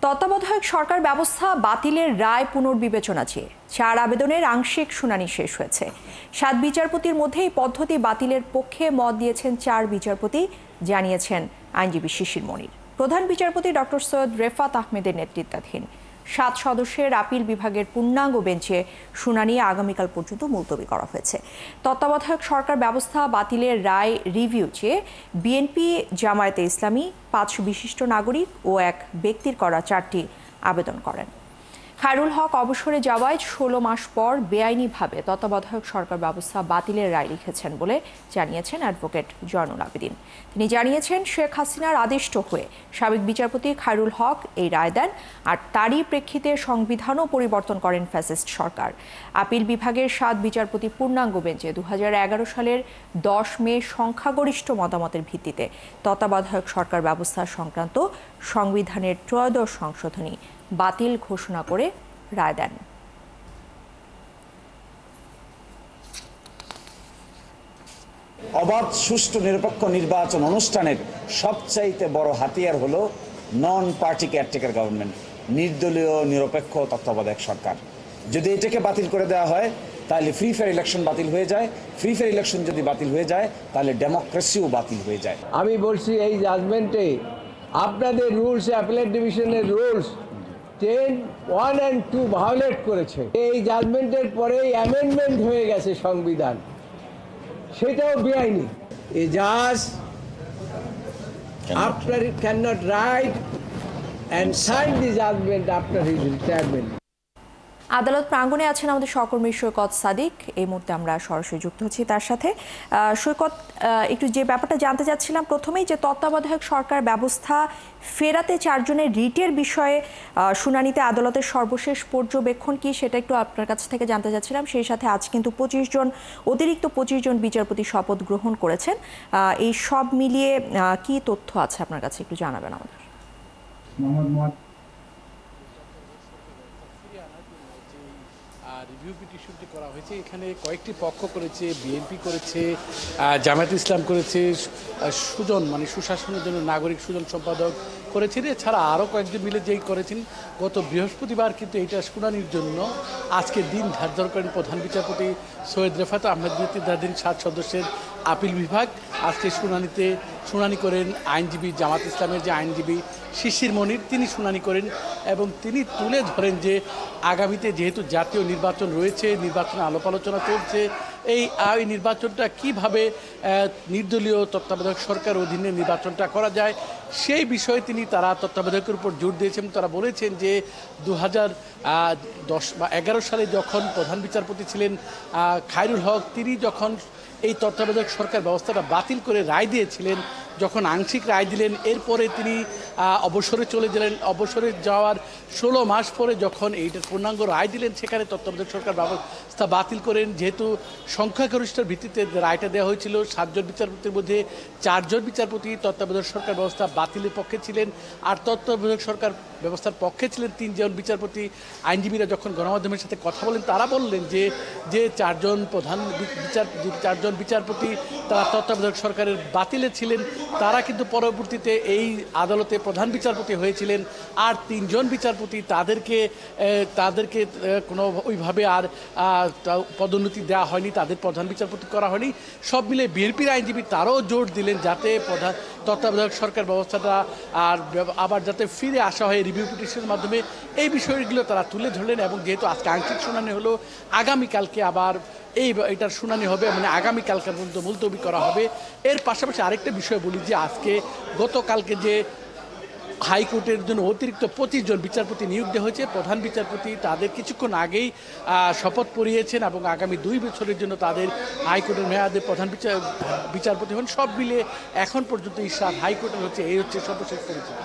তত্ত্বাবধায়ক সরকার ব্যবস্থা বাতিলের রায় পুনর্বিবেচনা চেয়ে 4 আবেদনের আংশিক শুনানি শেষ হয়েছে। 7 বিচারপতির মধ্যে এই পদ্ধতি বাতিলের পক্ষে মত দিয়েছেন 4 বিচারপতি, জানিয়েছেন আইনজীবী শিশির মনির। প্রধান বিচারপতি ডক্টর সৈয়দ রেফাত আহমেদের নেতৃত্বাধীন 7 সদস্যের আপিল বিভাগের পূর্ণাঙ্গ বেঞ্চে শুনানি আগামীকাল পর্যন্ত মুলতবি করা হয়েছে। তত্ত্বাবধায়ক সরকার ব্যবস্থা বাতিলের রায় রিভিউ চেয়ে বিএনপি, জামায়াতে ইসলামী, 5 বিশিষ্ট নাগরিক ও 1 ব্যক্তির করা 4টি আবেদন করেন। খায়রুল হক অবসরে যাওয়ায় 16 মাস পর বেআইনিভাবে তত্ত্বাবধায়ক সরকার ব্যবস্থা বাতিলের রায় লিখেছেন বলে জানিয়েছেন অ্যাডভোকেট জয়নুল আবেদিন। তিনি জানিয়েছেন, শেখ হাসিনার আদিষ্ট হয়ে সাবেক বিচারপতি খায়রুল হক এই রায় দেন, আর তারই প্রেক্ষিতে সংবিধানও পরিবর্তন করেন ফ্যাসিস্ট সরকার। আপিল বিভাগের 7 বিচারপতি পূর্ণাঙ্গ বেঞ্চে 2011 সালের 10 মে সংখ্যাগরিষ্ঠ মতামতের ভিত্তিতে তত্ত্বাবধায়ক সরকার ব্যবস্থা সংক্রান্ত সংবিধানের 13 সংশোধনী বাতিল ঘোষণা করে রায় দেন। অবাধ, সুষ্ঠু, নিরপেক্ষ নির্বাচন অনুষ্ঠানের সবচাইতে বড় হাতিয়ার হলো নন পার্টি কেয়ারটেকার গভর্নমেন্ট, নির্দলীয় নিরপেক্ষ তত্ত্বাবধায়ক সরকার। যদি এটাকে বাতিল করে দেওয়া হয় তাহলে ফ্রি ফেয়ার ইলেকশন বাতিল হয়ে যায়। ফ্রি ফেয়ার ইলেকশন যদি বাতিল হয়ে যায় তাহলে ডেমোক্রেসিও বাতিল হয়ে যায়। আমি বলছি, এই জাজমেন্টে আপনাদের রুলস, অ্যাপিলেট ডিভিশনের রুলস 10, 1 and 2 ভায়োলেট করেছে। এই জাজমেন্টের পরেই অ্যামেন্ডমেন্ট হয়ে গেছে সংবিধান, সেটাও বেআইনি। এ জাজ after it cannot write and sign the judgment after his retirement. আদালত প্রাঙ্গণে আছেন আমাদের সহকর্মী সৈকত সাদিক। এই মুহূর্তে আমরা সরাসরি যুক্ত হচ্ছি তার সাথে। সৈকত, একটু যে ব্যাপারটা জানতে চাচ্ছিলাম প্রথমেই, যে তত্ত্বাবধায়ক সরকার ব্যবস্থা ফেরাতে 4 জনের রিটের বিষয়ে শুনানিতে আদালতের সর্বশেষ পর্যবেক্ষণ কি, সেটা একটু আপনার কাছ থেকে জানতে চাচ্ছিলাম। সেই সাথে আজ কিন্তু অতিরিক্ত 25 জন বিচারপতি শপথ গ্রহণ করেছেন। এই সব মিলিয়ে কি তথ্য আছে আপনার কাছে, একটু জানাবেন আমাদের। রিভিউ পিটিশনটি করা হয়েছে, এখানে কয়েকটি পক্ষ করেছে, বিএনপি করেছে, জামায়াত ইসলাম করেছে, সুজন মানে সুশাসনের জন্য নাগরিক সুজন সম্পাদক করেছেন, এছাড়া আরও কয়েকজন মিলে যেই করেছেন। গত বৃহস্পতিবার কিন্তু এইটা শুনানির জন্য আজকে দিন ধার্য করেন প্রধান বিচারপতি সৈয়দ রেফাত আহমেদ নেতৃত্বাধীন 7 সদস্যের আপিল বিভাগ। আজকে শুনানি করেন আইনজীবী, জামাত ইসলামের যে আইনজীবী শিশির মনির, তিনি শুনানি করেন এবং তিনি তুলে ধরেন যে আগামীতে যেহেতু জাতীয় নির্বাচন রয়েছে, নির্বাচনে আলাপ আলোচনা চলছে, এই নির্বাচনটা কিভাবে নির্দলীয় তত্ত্বাবধায়ক সরকার অধীনে নির্বাচনটা করা যায় সেই বিষয়ে তারা তত্ত্বাবধায়কের উপর জোর দিয়েছেন। তারা বলেছেন যে 2010 বা 11 সালে যখন প্রধান বিচারপতি ছিলেন খায়রুল হক, তিনি যখন এই তত্ত্বাবধায়ক সরকার ব্যবস্থাটা বাতিল করে রায় দিয়েছিলেন, যখন আংশিক রায় দিলেন, এরপরে তিনি অবসরে চলে গেলেন। অবসরে যাওয়ার 16 মাস পরে যখন এইটার পূর্ণাঙ্গ রায় দিলেন, সেখানে তত্ত্বাবধায়ক সরকার ব্যবস্থা বাতিল করেন। যেহেতু সংখ্যাগরিষ্ঠের ভিত্তিতে রায়টা দেওয়া হয়েছিল, 7 জন বিচারপতির মধ্যে 4 জন বিচারপতি তত্ত্বাবধায়ক সরকার ব্যবস্থা বাতিলের পক্ষে ছিলেন, আর তত্ত্বাবধায়ক সরকার ব্যবস্থার পক্ষে ছিলেন 3 জন বিচারপতি। আইনজীবীরা যখন গণমাধ্যমের সাথে কথা বলেন, তারা বললেন যে 4 জন বিচারপতি তারা তত্ত্বাবধায়ক সরকারের বাতিলে ছিলেন, তারা কিন্তু পরবর্তীতে এই আদালতে প্রধান বিচারপতি হয়েছিলেন। আর 3 জন বিচারপতি তাদেরকে কোনো ওইভাবে আর পদোন্নতি দেওয়া হয়নি, তাদের প্রধান বিচারপতি করা হয়নি। সব মিলে বিএনপির আইনজীবী তারাও জোর দিলেন যাতে তত্ত্বাবধায়ক সরকার ব্যবস্থাটা আবার যাতে ফিরে আসা হয় রিভিউ পিটিশনের মাধ্যমে, এই বিষয়গুলো তারা তুলে ধরলেন। এবং যেহেতু আজকে আংশিক শুনানি হলো, আগামীকালকে আবার এটার শুনানি হবে, মানে আগামীকালকে পর্যন্ত মুলতবি করা হবে। এর পাশাপাশি আরেকটা বিষয় বলি যে গতকালকে যে হাইকোর্টের জন্য অতিরিক্ত 25 জন বিচারপতি নিয়োগ দেওয়া হয়েছে, প্রধান বিচারপতি তাদের কিছুক্ষণ আগেই শপথ পড়িয়েছেন এবং আগামী 2 বছরের জন্য তাদের হাইকোর্টের মেয়াদে প্রধান বিচারপতি হন। সব মিলে এখন পর্যন্ত হাইকোর্টের এই হচ্ছে সর্বশেষ পরিস্থিতি।